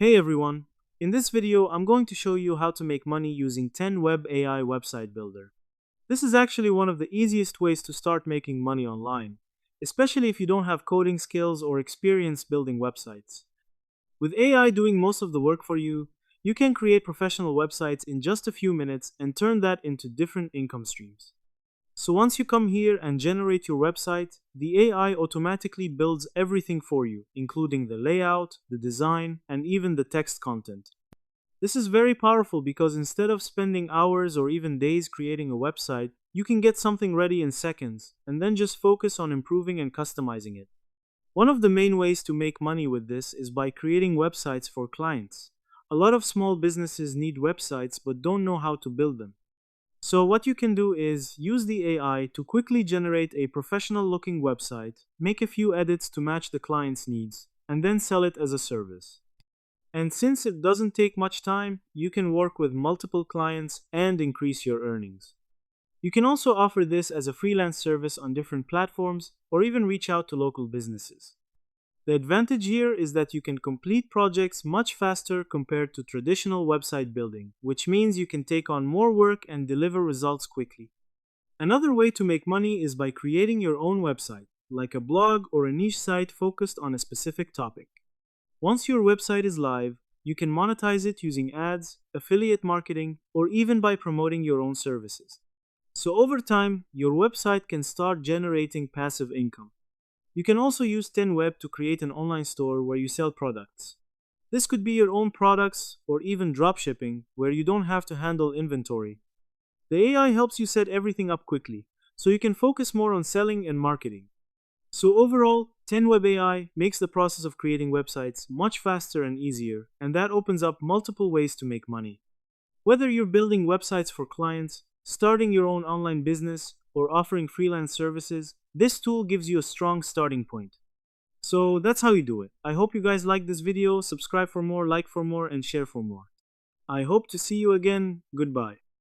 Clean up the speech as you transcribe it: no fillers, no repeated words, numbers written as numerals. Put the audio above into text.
Hey everyone! In this video, I'm going to show you how to make money using 10 Web AI Website Builder. This is actually one of the easiest ways to start making money online, especially if you don't have coding skills or experience building websites. With AI doing most of the work for you, you can create professional websites in just a few minutes and turn that into different income streams. So once you come here and generate your website, the AI automatically builds everything for you, including the layout, the design, and even the text content. This is very powerful because instead of spending hours or even days creating a website, you can get something ready in seconds and then just focus on improving and customizing it. One of the main ways to make money with this is by creating websites for clients. A lot of small businesses need websites but don't know how to build them. So what you can do is use the AI to quickly generate a professional looking website, make a few edits to match the client's needs, and then sell it as a service. And since it doesn't take much time, you can work with multiple clients and increase your earnings. You can also offer this as a freelance service on different platforms or even reach out to local businesses. The advantage here is that you can complete projects much faster compared to traditional website building, which means you can take on more work and deliver results quickly. Another way to make money is by creating your own website, like a blog or a niche site focused on a specific topic. Once your website is live, you can monetize it using ads, affiliate marketing, or even by promoting your own services. So over time, your website can start generating passive income. You can also use 10Web to create an online store where you sell products. This could be your own products or even dropshipping where you don't have to handle inventory. The AI helps you set everything up quickly, so you can focus more on selling and marketing. So overall, 10Web AI makes the process of creating websites much faster and easier, and that opens up multiple ways to make money. Whether you're building websites for clients, starting your own online business, or offering freelance services, this tool gives you a strong starting point. So that's how you do it. I hope you guys like this video. Subscribe for more, like for more, and share for more. I hope to see you again. Goodbye.